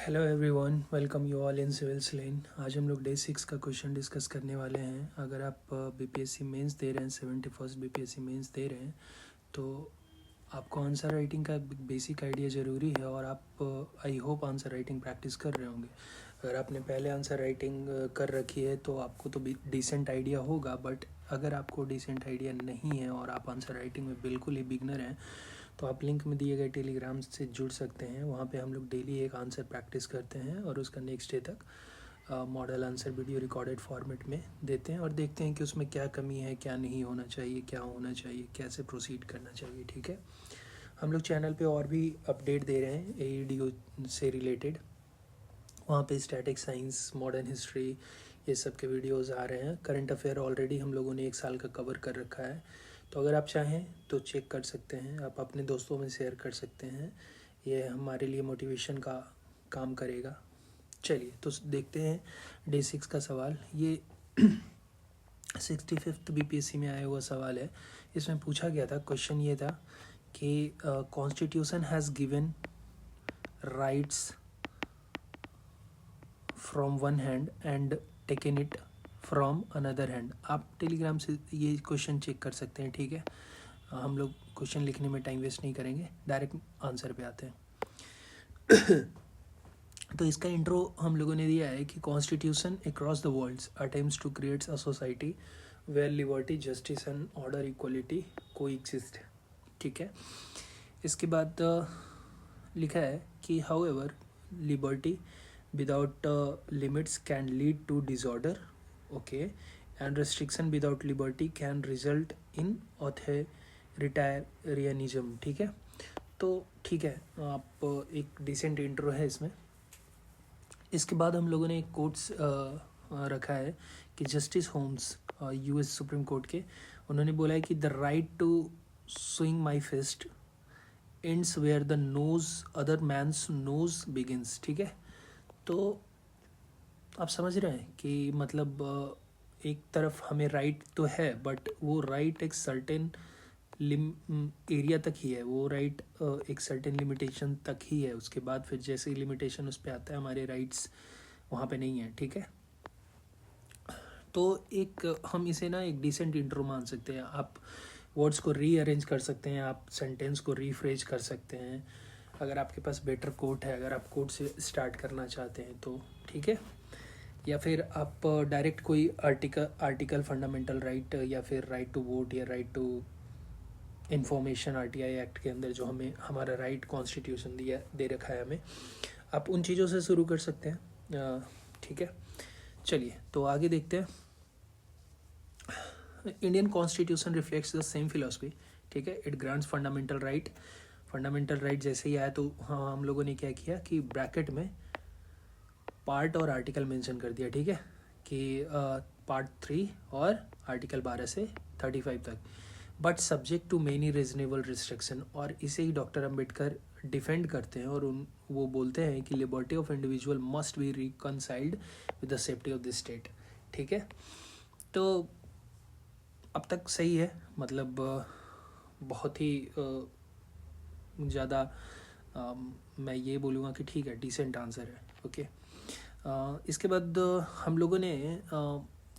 Hello everyone, welcome you all in civils lane. आज हम लोग डे 6 का क्वेश्चन डिस्कस करने वाले हैं। अगर आप बीपीएससी मेंस दे रहे हैं, 71st बीपीएससी मेंस दे रहे हैं, तो आपको आंसर राइटिंग का बेसिक आइडिया ज़रूरी है और आप I hope answer writing practice कर रहे होंगे। अगर आपने पहले आंसर राइटिंग कर रखी है तो आपको तो डिसेंट आइडिया होगा, बट अगर आपको डिसेंट आइडिया नहीं है और आप आंसर राइटिंग में बिल्कुल ही बिगनर हैं, तो आप लिंक में दिए गए टेलीग्राम से जुड़ सकते हैं। वहाँ पे हम लोग डेली एक आंसर प्रैक्टिस करते हैं और उसका नेक्स्ट डे तक model answer video recorded format में देते हैं और देखते हैं कि उसमें क्या कमी है, क्या नहीं होना चाहिए, क्या होना चाहिए, कैसे प्रोसीड करना चाहिए। ठीक है, हम लोग चैनल पे और भी अपडेट दे रहे हैं एईडीओ से रिलेटेड। वहाँ पे स्टैटिक साइंस, मॉडर्न हिस्ट्री, ये सब के वीडियोस आ रहे हैं। करंट अफेयर ऑलरेडी हम लोगों ने 1 साल का कवर कर रखा है, तो अगर आप चाहें तो चेक कर सकते हैं। आप अपने दोस्तों में शेयर कर सकते हैं, ये हमारे लिए मोटिवेशन का काम करेगा। चलिए तो देखते हैं डे 6 का सवाल। ये 65th बीपीएससी में आया हुआ सवाल है। इसमें पूछा गया था, क्वेश्चन ये था कि constitution has given rights from one hand and taken it from another hand. आप टेलीग्राम से ये क्वेश्चन चेक कर सकते हैं। ठीक है, हम लोग क्वेश्चन लिखने में टाइम वेस्ट नहीं करेंगे, डायरेक्ट आंसर पे आते हैं। तो इसका इंट्रो हम लोगों ने दिया है कि constitution across the world attempts to create a society where liberty, justice and order equality को एग्जिस्ट। ठीक है, इसके बाद लिखा है कि however liberty without limits can lead to disorder, okay, and restriction without liberty can result in authoritarianism। ठीक है, तो ठीक है, आप एक डिसेंट इंट्रो है इसमें। इसके बाद हम लोगों ने एक कोट्स रखा है कि Justice Holmes US Supreme Court के, उन्होंने बोला है कि the right to swing my fist ends where the nose other man's nose begins. ठीक है, तो आप समझ रहे हैं कि मतलब एक तरफ हमें राइट तो है, बट वो राइट एक सर्टेन एरिया तक ही है, वो राइट एक सर्टेन लिमिटेशन तक ही है। उसके बाद फिर जैसे ही लिमिटेशन उस पर आता है, हमारे राइट्स वहाँ पे नहीं है। ठीक है, तो एक हम इसे ना एक डिसेंट इंट्रो मान सकते हैं। आप वर्ड्स को रीअरेंज कर सकते हैं, आप सेंटेंस को रीफ्रेज कर सकते हैं, अगर आपके पास बेटर कोट है, अगर आप कोट से स्टार्ट करना चाहते हैं तो। ठीक है, या फिर आप डायरेक्ट कोई आर्टिकल फंडामेंटल राइट या फिर राइट टू वोट या right to information RTI act के अंदर जो हमें हमारा राइट कॉन्स्टिट्यूशन दिया दे रखा है हमें, आप उन चीज़ों से शुरू कर सकते हैं। ठीक है, चलिए तो आगे देखते हैं। Indian constitution reflects the same philosophy. ठीक है, it grants fundamental right. Fundamental right जैसे ही आया तो हाँ, हम लोगों ने क्या किया कि ब्रैकेट में पार्ट और आर्टिकल मेंशन कर दिया। ठीक है, कि पार्ट 3 और आर्टिकल 12 से 35 तक, but subject to many reasonable restriction. और इसे ही डॉक्टर अम्बेडकर डिफेंड करते हैं और वो बोलते हैं कि liberty of individual must be reconciled with the safety of the state. ठीक है, तो अब तक सही है, मतलब बहुत ही ज़्यादा मैं ये बोलूँगा कि ठीक है, डिसेंट आंसर है। ओके, इसके बाद हम लोगों ने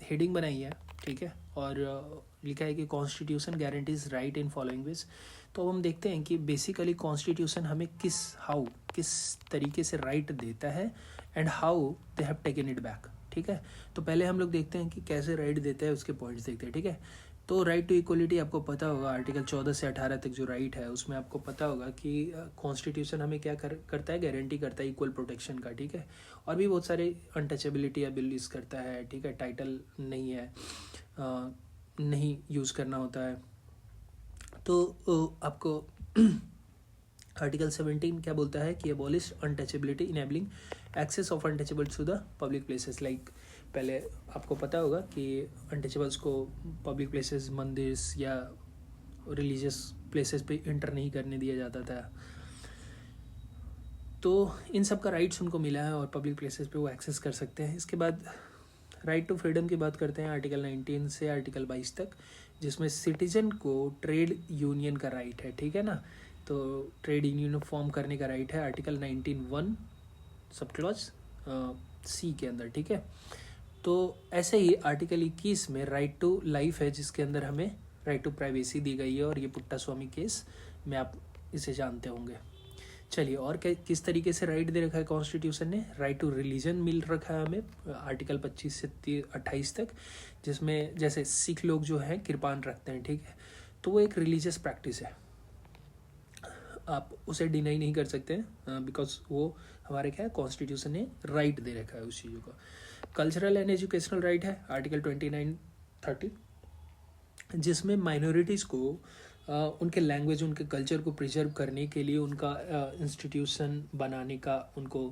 हेडिंग बनाई है। ठीक है, और लिखा है कि constitution guarantees right in following veg. तो अब हम देखते हैं कि बेसिकली कॉन्स्टिट्यूशन हमें किस तरीके से राइट देता है and how they have taken it back. ठीक है, तो पहले हम लोग देखते हैं कि कैसे राइट देता है, उसके पॉइंट्स देखते हैं। ठीक है, तो राइट टू इक्वलिटी आपको पता होगा, आर्टिकल 14 से 18 तक जो राइट है उसमें आपको पता होगा कि कॉन्स्टिट्यूशन हमें क्या करता है, गारंटी करता है इक्वल प्रोटेक्शन का। ठीक है, और भी बहुत सारे अनटचेबिलिटी एबिलिटीज करता है। ठीक है, टाइटल नहीं है, नहीं यूज़ करना होता है। तो आपको आर्टिकल 17 क्या बोलता है कि abolish untouchability enabling access of untouchables to the public places. Like पहले आपको पता होगा कि अनटचेबल्स को पब्लिक प्लेसेस, मंदिर या रिलीजियस प्लेसेस पे इंटर नहीं करने दिया जाता था। तो इन सब का राइट्स उनको मिला है और पब्लिक प्लेसेस पे वो एक्सेस कर सकते हैं। इसके बाद राइट टू फ्रीडम की बात करते हैं, आर्टिकल 19 से आर्टिकल 22 तक, जिसमें सिटीजन को ट्रेड यूनियन का राइट है। ठीक है ना, तो ट्रेड यूनियन फॉर्म करने का राइट है, आर्टिकल 19(1) सब क्लॉज सी के अंदर, ठीक है। तो ऐसे ही आर्टिकल 21 में राइट टू लाइफ है, जिसके अंदर हमें राइट टू प्राइवेसी दी गई है, और ये पुट्टा स्वामी केस में आप इसे जानते होंगे। चलिए, और किस तरीके से राइट दे रखा है कॉन्स्टिट्यूशन ने। राइट टू रिलीजन मिल रखा है हमें आर्टिकल 25 से 28 तक, जिसमें जैसे सिख लोग जो हैं कृपान रखते हैं, ठीक है, तो वो एक रिलीजियस प्रैक्टिस है, आप उसे डिनाई नहीं कर सकते बिकॉज वो हमारे क्या है, कॉन्स्टिट्यूशन ने राइट दे रखा है उस चीज़ों का। कल्चरल एंड एजुकेशनल राइट है आर्टिकल 29-30, जिसमें माइनॉरिटीज़ को उनके लैंग्वेज, उनके कल्चर को प्रिजर्व करने के लिए उनका इंस्टीट्यूशन बनाने का उनको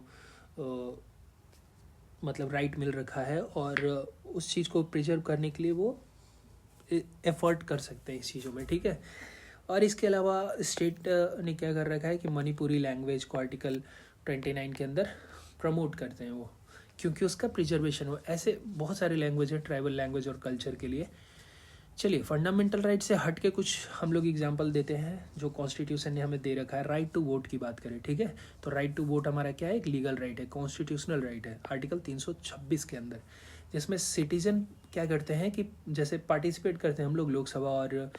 मतलब राइट मिल रखा है, और उस चीज़ को प्रिजर्व करने के लिए वो एफर्ट कर सकते हैं इस चीज़ों में, ठीक है। और इसके अलावा स्टेट ने क्या कर रखा है कि मणिपुरी लैंग्वेज को आर्टिकल 29 के अंदर प्रमोट करते हैं वो, क्योंकि उसका प्रिजर्वेशन हो। ऐसे बहुत सारे लैंग्वेज है ट्राइबल लैंग्वेज और कल्चर के लिए। चलिए, फंडामेंटल राइट से हट के कुछ हम लोग एग्जांपल देते हैं जो कॉन्स्टिट्यूशन ने हमें दे रखा है। राइट टू वोट की बात करें, ठीक है, तो राइट टू वोट हमारा क्या है, एक लीगल राइट है, कॉन्स्टिट्यूशनल राइट है आर्टिकल 326 के अंदर, जिसमें सिटीजन क्या करते हैं कि जैसे पार्टिसिपेट करते हैं हम लोग लोकसभा और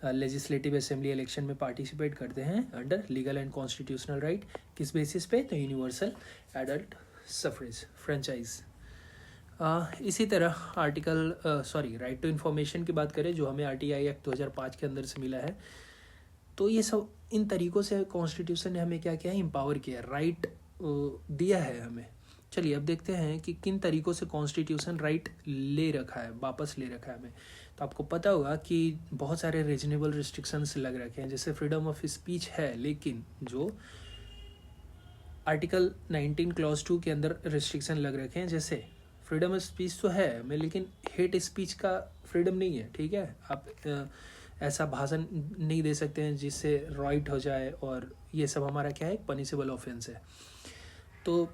लेजिस्लेटिव असेंबली इलेक्शन में पार्टिसिपेट करते हैं under legal and constitutional right. किस बेसिस पे, तो यूनिवर्सल एडल्ट सफरेज फ्रेंचाइज। इसी तरह आर्टिकल राइट टू इन्फॉर्मेशन की बात करें, जो हमें RTI एक्ट 2005 के अंदर से मिला है, तो ये सब इन तरीक़ों से कॉन्स्टिट्यूशन ने हमें क्या किया है, एम्पावर किया, राइट दिया है हमें। चलिए, अब देखते हैं कि किन तरीक़ों से कॉन्स्टिट्यूशन राइट ले रखा है, वापस ले रखा है हमें। तो आपको पता होगा कि बहुत सारे रीजनेबल रिस्ट्रिक्शंस लग रखे हैं, जैसे फ्रीडम ऑफ स्पीच है, लेकिन जो आर्टिकल 19 क्लॉज 2 के अंदर रिस्ट्रिक्शन लग रखे हैं, जैसे फ्रीडम ऑफ स्पीच तो है हमें, लेकिन हेट स्पीच का फ्रीडम नहीं है, ठीक है। आप ऐसा भाषण नहीं दे सकते हैं जिससे राइट हो जाए, और ये सब हमारा क्या है, पनिशेबल ऑफेंस है। तो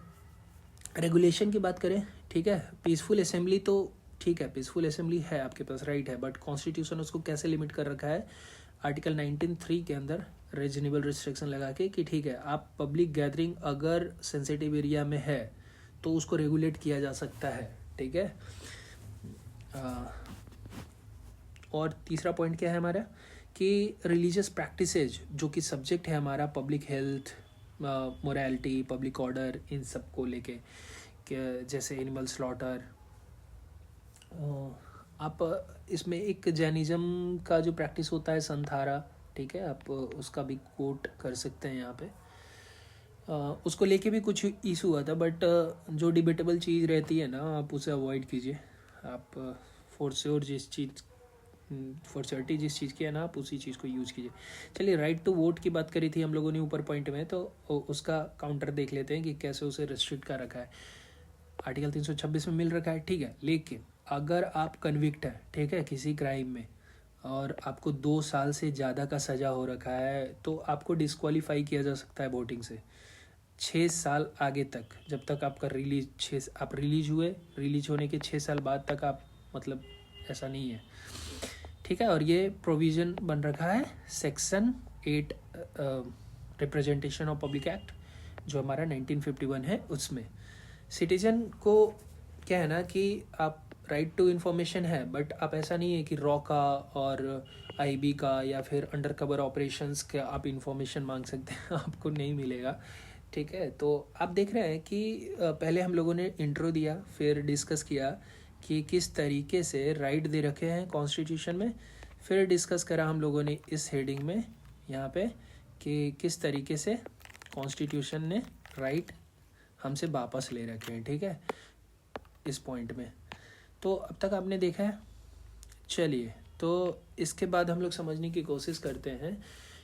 रेगुलेशन की बात करें, ठीक है, पीसफुल असेंबली तो ठीक है, पीसफुल असेंबली है, आपके पास राइट है, बट कॉन्स्टिट्यूशन उसको कैसे लिमिट कर रखा है, आर्टिकल 19(3) के अंदर रीजनेबल रिस्ट्रिक्शन लगा के कि ठीक है, आप पब्लिक गैदरिंग अगर सेंसिटिव एरिया में है तो उसको रेगुलेट किया जा सकता है, ठीक है। और तीसरा पॉइंट क्या है हमारा, कि रिलीजियस प्रैक्टिसेज जो कि सब्जेक्ट है हमारा public health, morality, public order, इन सब को लेके, जैसे एनिमल स्लॉटर। आप इसमें एक जैनिज्म का जो प्रैक्टिस होता है संथारा, ठीक है, आप उसका भी कोट कर सकते हैं यहाँ पे। उसको लेके भी कुछ इशू हुआ था, बट जो डिबेटेबल चीज़ रहती है ना, आप उसे अवॉइड कीजिए। आप फॉर श्योरिटी जिस चीज़ की है ना, आप उसी चीज़ को यूज़ कीजिए। चलिए, राइट टू वोट की बात करी थी हम लोगों ने ऊपर पॉइंट में, तो उसका काउंटर देख लेते हैं कि कैसे उसे रिस्ट्रिक्ट कर रखा है। आर्टिकल 326 में मिल रखा है, ठीक है, लेकिन अगर आप कन्विक्ट है, ठीक है, किसी क्राइम में, और आपको 2 साल से ज़्यादा का सज़ा हो रखा है, तो आपको डिस्क्वालीफाई किया जा सकता है वोटिंग से 6 साल आगे तक, जब तक आपका आप रिलीज होने के 6 साल बाद तक आप, मतलब ऐसा नहीं है, ठीक है। और ये प्रोविज़न बन रखा है section 8 representation of public act, जो हमारा 1951 है, उसमें सिटीजन को क्या है ना कि आप राइट टू इन्फॉर्मेशन है, बट आप ऐसा नहीं है कि रॉ का और IB का या फिर अंडर कवर ऑपरेशंस का आप इन्फॉर्मेशन मांग सकते हैं, आपको नहीं मिलेगा, ठीक है। तो आप देख रहे हैं कि पहले हम लोगों ने इंट्रो दिया, फिर डिस्कस किया कि किस तरीके से राइट दे रखे हैं कॉन्स्टिट्यूशन में, फिर डिस्कस करा हम लोगों ने इस हेडिंग में यहाँ पे कि किस तरीके से कॉन्स्टिट्यूशन ने राइट हमसे वापस ले रखे हैं, ठीक है, इस पॉइंट में। तो अब तक आपने देखा है। चलिए, तो इसके बाद हम लोग समझने की कोशिश करते हैं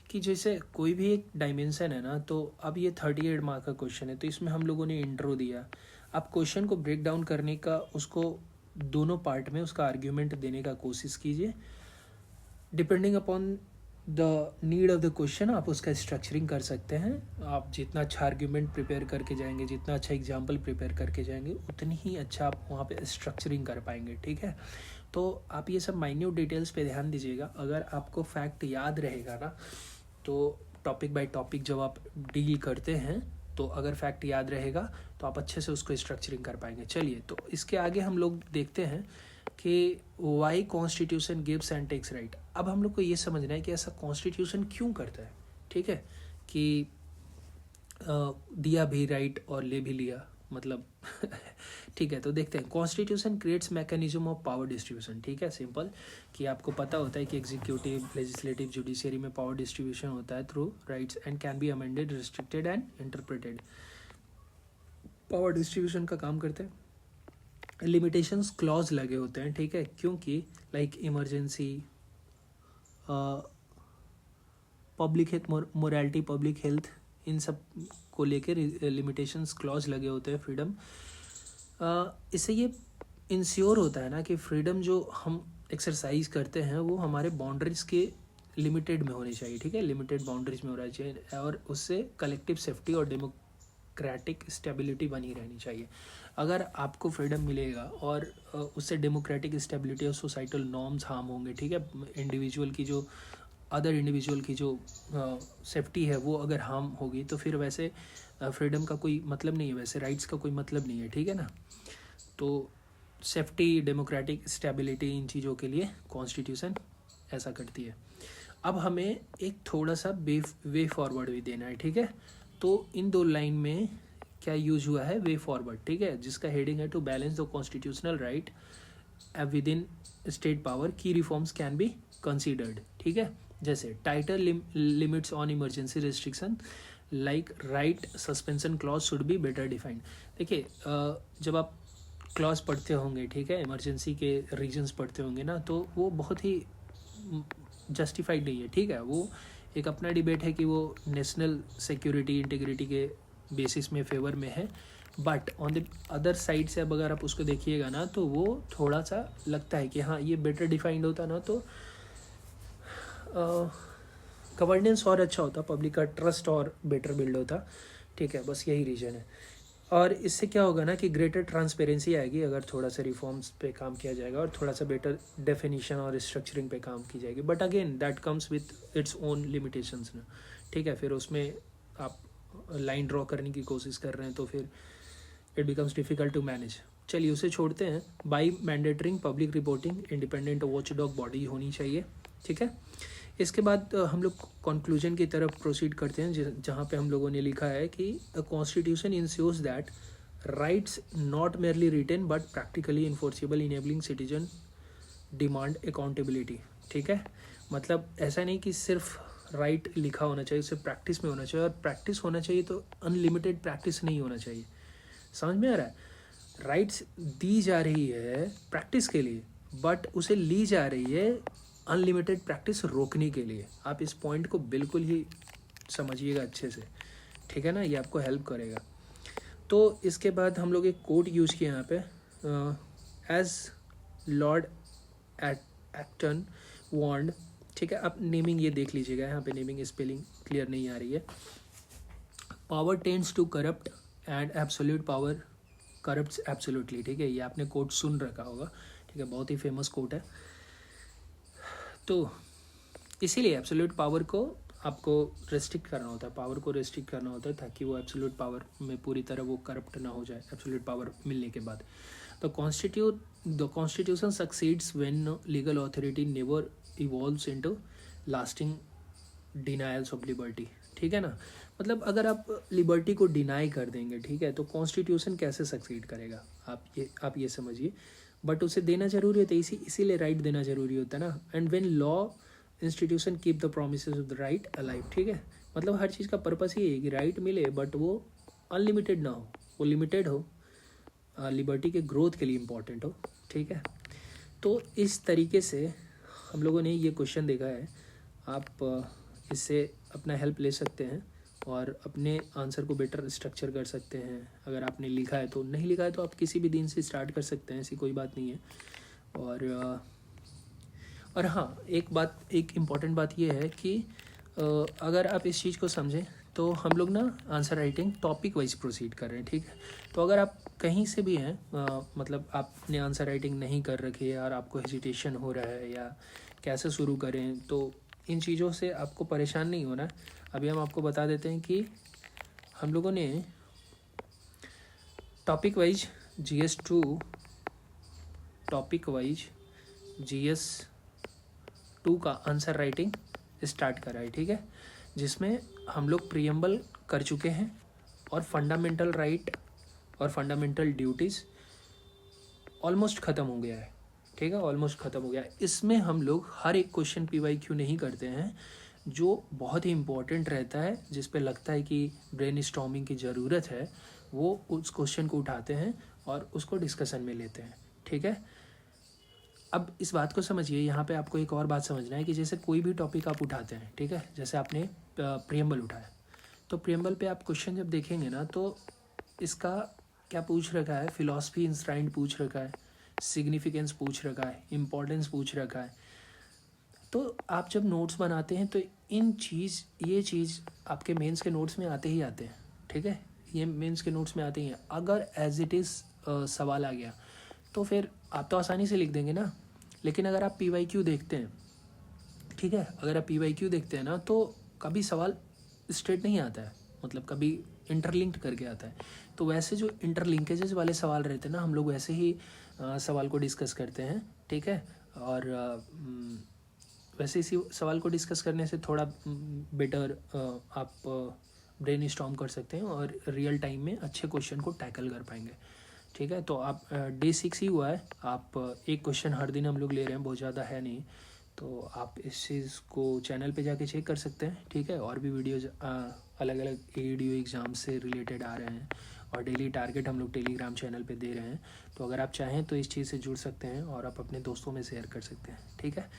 कि जैसे कोई भी एक डायमेंशन है ना, तो अब ये 38 मार्क का क्वेश्चन है, तो इसमें हम लोगों ने इंट्रो दिया। आप क्वेश्चन को ब्रेक डाउन करने का, उसको दोनों पार्ट में उसका आर्ग्यूमेंट देने का कोशिश कीजिए। Depending upon the need of the question आप उसका स्ट्रक्चरिंग कर सकते हैं। आप जितना अच्छा आर्ग्यूमेंट प्रिपेयर करके जाएंगे, जितना अच्छा एग्जाम्पल प्रिपेयर करके जाएंगे, उतनी ही अच्छा आप वहाँ पे स्ट्रक्चरिंग कर पाएंगे, ठीक है। तो आप ये सब माइन्यूट डिटेल्स पे ध्यान दीजिएगा। अगर आपको फैक्ट याद रहेगा ना, तो टॉपिक बाय टॉपिक जब आप डील करते हैं तो अगर फैक्ट याद रहेगा तो आप अच्छे से उसको स्ट्रक्चरिंग कर पाएंगे। चलिए, तो इसके आगे हम लोग देखते हैं कि why constitution gives and takes right. अब हम लोग को ये समझना है कि ऐसा कॉन्स्टिट्यूशन क्यों करता है, ठीक है, कि दिया भी राइट और ले भी लिया, मतलब ठीक है। तो देखते हैं, constitution creates mechanism of power distribution, ठीक है, सिंपल, कि आपको पता होता है कि एग्जीक्यूटिव, लेजिस्लेटिव, जुडिशियरी में पावर डिस्ट्रीब्यूशन होता है through rights and can be amended, restricted and interpreted. Power distribution का काम करते हैं। लिमिटेशंस क्लॉज लगे होते हैं, ठीक है, क्योंकि like emergency, public health, morality, public health, इन सब को लेकर लिमिटेशंस क्लॉज लगे होते हैं फ्रीडम। इससे ये इंश्योर होता है ना कि फ्रीडम जो हम एक्सरसाइज करते हैं वो हमारे बाउंड्रीज के लिमिटेड में होनी चाहिए, ठीक है, लिमिटेड बाउंड्रीज में होना चाहिए, और उससे कलेक्टिव सेफ्टी और डेमोक्रेटिक स्टेबिलिटी बनी रहनी चाहिए। अगर आपको फ्रीडम मिलेगा और उससे डेमोक्रेटिक स्टेबिलिटी और सोसाइटल नॉर्म्स हार्म होंगे, ठीक है, इंडिविजुअल की जो अदर इंडिविजुअल की जो सेफ्टी है वो अगर हार्म होगी तो फिर वैसे फ्रीडम का कोई मतलब नहीं है, वैसे राइट्स का कोई मतलब नहीं है, ठीक है ना। तो सेफ्टी, डेमोक्रेटिक स्टेबिलिटी, इन चीज़ों के लिए कॉन्स्टिट्यूशन ऐसा करती है। अब हमें एक थोड़ा सा वे फॉरवर्ड भी देना है, ठीक है। तो इन दो लाइन में क्या यूज हुआ है, वे फॉरवर्ड, ठीक है, जिसका हेडिंग है to balance the constitutional right within state power, की रिफॉर्म्स कैन बी कंसिडर्ड, ठीक है। जैसे tighter limits on emergency restriction like right suspension clause should be better defined. देखिए, जब आप क्लॉज पढ़ते होंगे, ठीक है, इमरजेंसी के रीजंस पढ़ते होंगे ना, तो वो बहुत ही जस्टिफाइड नहीं है, ठीक है। वो एक अपना डिबेट है कि वो नेशनल सिक्योरिटी, इंटीग्रिटी के बेसिस में फेवर में है, but on the other side से अब अगर आप उसको देखिएगा ना तो वो थोड़ा सा लगता है कि हाँ ये बेटर डिफाइंड होता ना तो गवर्नेंस और अच्छा होता, पब्लिक का ट्रस्ट और बेटर बिल्ड होता, ठीक है, बस यही रीज़न है। और इससे क्या होगा ना कि ग्रेटर ट्रांसपेरेंसी आएगी अगर थोड़ा सा रिफॉर्म्स पे काम किया जाएगा और थोड़ा सा बेटर डेफिनेशन और स्ट्रक्चरिंग पे काम की जाएगी, but again that comes with its own limitations ना, ठीक है। फिर उसमें आप लाइन ड्रॉ करने की कोशिश कर रहे हैं तो फिर it becomes difficult to manage. चलिए उसे छोड़ते हैं। By mandating public reporting, independent watchdog body होनी चाहिए, ठीक है। इसके बाद हम लोग कंक्लूजन की तरफ प्रोसीड करते हैं, जहाँ पे हम लोगों ने लिखा है कि a constitution ensures that rights not merely written but practically enforceable, enabling citizen demand accountability, ठीक है। मतलब ऐसा नहीं कि सिर्फ राइट लिखा होना चाहिए, उसे प्रैक्टिस में होना चाहिए, और प्रैक्टिस होना चाहिए तो अनलिमिटेड प्रैक्टिस नहीं होना चाहिए। समझ में आ रहा है? राइट्स दी जा रही है प्रैक्टिस के लिए, बट उसे ली जा रही है अनलिमिटेड प्रैक्टिस रोकने के लिए। आप इस पॉइंट को बिल्कुल ही समझिएगा अच्छे से, ठीक है ना, ये आपको हेल्प करेगा। तो इसके बाद हम लोग एक कोट यूज़ किया यहाँ पे, एज लॉर्ड एक्टन वार्नड, ठीक है। आप नेमिंग ये देख लीजिएगा, यहाँ पे नेमिंग स्पेलिंग क्लियर नहीं आ रही है। Power tends to corrupt and absolute power corrupts absolutely, ठीक है, ये आपने कोट सुन रखा होगा, ठीक है, बहुत ही फेमस कोट है। तो इसीलिए एब्सोल्यूट पावर को आपको रेस्ट्रिक्ट करना होता है, पावर को रेस्ट्रिक्ट करना होता है ताकि वो एब्सोल्यूट पावर में पूरी तरह वो करप्ट ना हो जाए एब्सोल्यूट पावर मिलने के बाद। The constitution succeeds when legal authority never evolves into lasting denials of liberty, ठीक है ना। मतलब अगर आप लिबर्टी को डिनाई कर देंगे, ठीक है, तो कॉन्स्टिट्यूशन कैसे सक्सीड करेगा, आप ये समझिए। बट उसे देना जरूरी होता है, इसीलिए राइट देना जरूरी होता है ना। And when law institution keep the promises of the right alive, ठीक है। मतलब हर चीज़ का पर्पस ये है कि राइट मिले बट वो अनलिमिटेड ना हो, वो लिमिटेड हो, लिबर्टी के ग्रोथ के लिए इम्पॉर्टेंट हो, ठीक है। तो इस तरीके से हम लोगों ने ये क्वेश्चन देखा है। आप इससे अपना हेल्प ले सकते हैं और अपने आंसर को बेटर स्ट्रक्चर कर सकते हैं। अगर आपने लिखा है तो, नहीं लिखा है तो आप किसी भी दिन से स्टार्ट कर सकते हैं, ऐसी कोई बात नहीं है। और हाँ, एक इम्पॉर्टेंट बात ये है कि अगर आप इस चीज़ को समझें तो हम लोग ना answer writing topic wise proceed कर रहे हैं, ठीक है। तो अगर आप कहीं से भी हैं, मतलब आपने आंसर राइटिंग नहीं कर रखी है और आपको हेजिटेशन हो रहा है या कैसे शुरू करें, तो इन चीज़ों से आपको परेशान नहीं होना है। अभी हम आपको बता देते हैं कि हम लोगों ने topic wise GS2 topic wise GS2 का आंसर राइटिंग स्टार्ट करा है, ठीक है, जिसमें हम लोग प्रीएम्बल कर चुके हैं और फंडामेंटल राइट और फंडामेंटल ड्यूटीज़ ऑलमोस्ट ख़त्म हो गया है, ठीक है, ऑलमोस्ट ख़त्म हो गया है। इसमें हम लोग हर एक क्वेश्चन PYQ नहीं करते हैं, जो बहुत ही इम्पोर्टेंट रहता है, जिस पे लगता है कि ब्रेन स्टॉर्मिंग की ज़रूरत है, वो उस क्वेश्चन को उठाते हैं और उसको डिस्कशन में लेते हैं, ठीक है। अब इस बात को समझिए, यहाँ पे आपको एक और बात समझना है कि जैसे कोई भी टॉपिक आप उठाते हैं, ठीक है, जैसे आपने प्रीएम्बल उठाया, तो प्रीएम्बल पे आप क्वेश्चन जब देखेंगे ना, तो इसका क्या पूछ रखा है, फिलॉसफी इंस्ट्राइंड पूछ रखा है, सिग्निफिकेंस पूछ रखा है, इम्पोर्टेंस पूछ रखा है। तो आप जब नोट्स बनाते हैं तो ये चीज़ आपके मेंस के नोट्स में आते ही आते हैं, ठीक है, ये मेंस के नोट्स में आते ही हैं। अगर एज इट इज़ सवाल आ गया तो फिर आप तो आसानी से लिख देंगे ना, लेकिन अगर आप PYQ देखते हैं, ठीक है, अगर आप PYQ देखते हैं ना, तो कभी सवाल स्ट्रेट नहीं आता है, मतलब कभी इंटरलिंक्ड करके आता है। तो वैसे जो इंटरलिंकेजेस वाले सवाल रहते हैं ना, हम लोग वैसे ही सवाल को डिस्कस करते हैं, ठीक है। और वैसे इसी सवाल को डिस्कस करने से थोड़ा बेटर आप ब्रेन स्टॉर्म कर सकते हैं और रियल टाइम में अच्छे क्वेश्चन को टैकल कर पाएंगे, ठीक है। तो आप डे 6 ही हुआ है, आप एक क्वेश्चन हर दिन हम लोग ले रहे हैं, बहुत ज़्यादा है नहीं, तो आप इस चीज़ को चैनल पे जाके चेक कर सकते हैं, ठीक है। और भी वीडियोज़ अलग अलग ADO एग्ज़ाम से रिलेटेड आ रहे हैं और डेली टारगेट हम लोग टेलीग्राम चैनल पे दे रहे हैं। तो अगर आप चाहें तो इस चीज़ से जुड़ सकते हैं और आप अपने दोस्तों में शेयर कर सकते हैं, ठीक है।